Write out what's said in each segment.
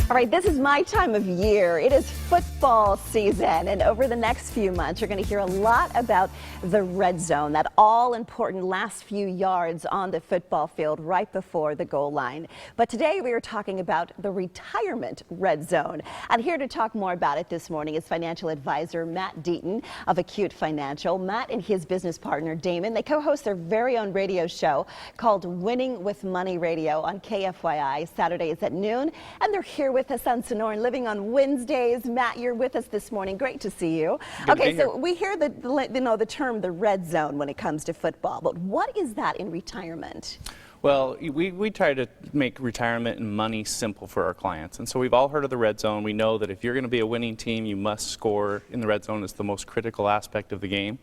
All right, this is my time of year. It is football season, and over the next few months, you're going to hear a lot about the red zone, that all-important last few yards on the football field right before the goal line. But today, we are talking about the retirement red zone. And here to talk more about it this morning is financial advisor Matt Deaton of Acute Financial. Matt and his business partner, Damon, they co-host their very own radio show called Winning with Money Radio on KFYI, Saturdays at noon, and they're here with us on Sonoran Living on Wednesdays. Matt, you're with us this morning. Great to see you. Okay, so we hear the term the red zone when it comes to football, but what is that in retirement? Well, we try to make retirement and money simple for our clients. And so we've all heard of the red zone. We know that if you're going to be a winning team, you must score in the red zone. It's the most critical aspect of the game.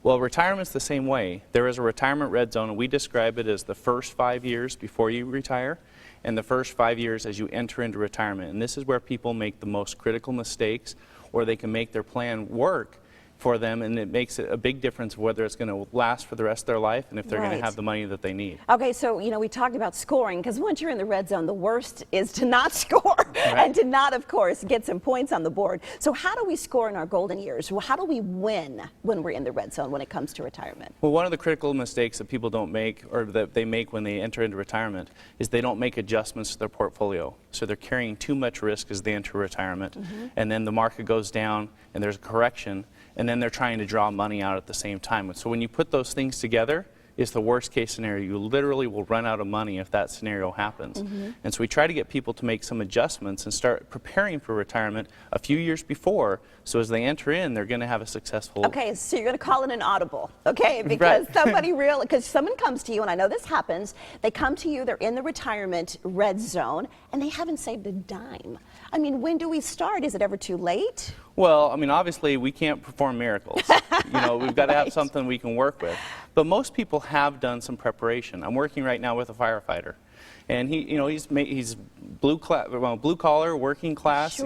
Well, retirement's the same way. There is a retirement red zone, and we describe it as the first 5 years before you retire and the first 5 years as you enter into retirement. And this is where people make the most critical mistakes, or they can make their plan work for them, and it makes a big difference whether it's going to last for the rest of their life and if they're going to have the money that they need. Okay, so we talked about scoring, because once you're in the red zone, the worst is to not score and to not, of course, get some points on the board. So how do we score in our golden years? How do we win when we're in the red zone when it comes to retirement? Well, one of the critical mistakes that people don't make, or that they make when they enter into retirement, is they don't make adjustments to their portfolio. So they're carrying too much risk as they enter retirement, and then the market goes down and there's a correction, and then they're trying to draw money out at the same time. So when you put those things together, it's the worst case scenario. You literally will run out of money if that scenario happens. And so we try to get people to make some adjustments and start preparing for retirement a few years before, so as they enter in, they're going to have a successful... Okay, so you're going to call it an audible, okay? Because because someone comes to you, and I know this happens, they come to you, they're in the retirement red zone, and they haven't saved a dime. I mean, when do we start? Is it ever too late? Well, I mean, obviously, we can't perform miracles. We've got to have something we can work with. But most people have done some preparation. I'm working right now with a firefighter, and he's blue collar, working class.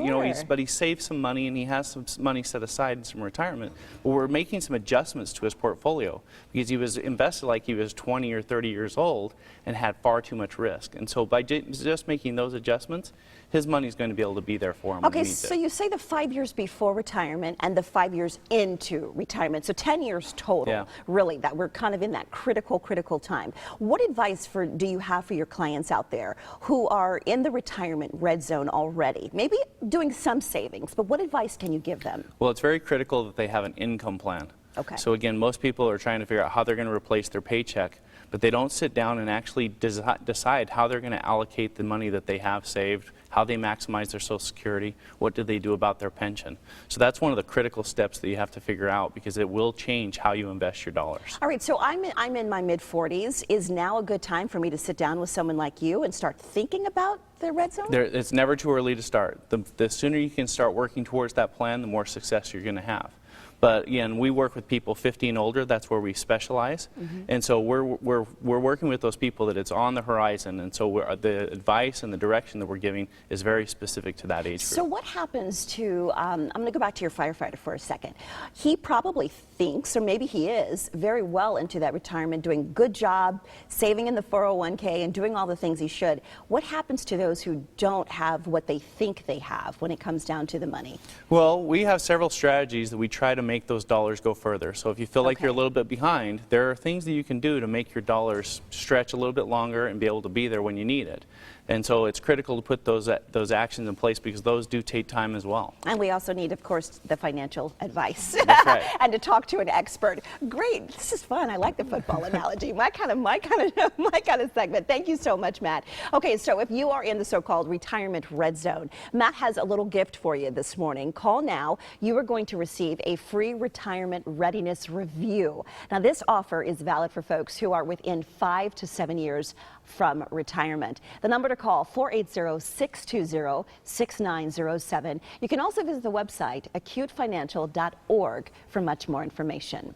But he saved some money, and he has some money set aside in some retirement. But we're making some adjustments to his portfolio because he was invested like he was 20 or 30 years old and had far too much risk. And so by just making those adjustments, his money's going to be able to be there for him. Okay, so you say the 5 years before retirement and the 5 years into retirement, so 10 years total, really, that we're kind of in that critical time. What advice do you have for your clients out there who are in the retirement red zone already, maybe doing some savings, but what advice can you give them? Well, it's very critical that they have an income plan. Okay. So again, most people are trying to figure out how they're going to replace their paycheck, but they don't sit down and actually decide how they're going to allocate the money that they have saved, how they maximize their Social Security, what do they do about their pension. So that's one of the critical steps that you have to figure out, because it will change how you invest your dollars. All right, so I'm in my mid-40s. Is now a good time for me to sit down with someone like you and start thinking about the red zone? It's never too early to start. The sooner you can start working towards that plan, the more success you're going to have. But again, we work with people 50 and older. That's where we specialize. And so we're working with those people that it's on the horizon. And so the advice and the direction that we're giving is very specific to that age group. So what happens to, I'm going to go back to your firefighter for a second. He probably thinks, or maybe he is, very well into that retirement, doing a good job, saving in the 401k and doing all the things he should. What happens to those who don't have what they think they have when it comes down to the money? Well, we have several strategies that we try to make those dollars go further. So if you feel like you're a little bit behind, there are things that you can do to make your dollars stretch a little bit longer and be able to be there when you need it. And so it's critical to put those actions in place, because those do take time as well. And we also need, of course, the financial advice. That's right. And to talk to an expert. Great, this is fun. I like the football analogy. My kind of segment. Thank you so much, Matt. Okay, so if you are in the so-called retirement red zone, Matt has a little gift for you this morning. Call now. You are going to receive a free retirement readiness review. Now, this offer is valid for folks who are within 5 to 7 years from retirement. The number to call, 480-620-6907. You can also visit the website acutefinancial.org for much more information.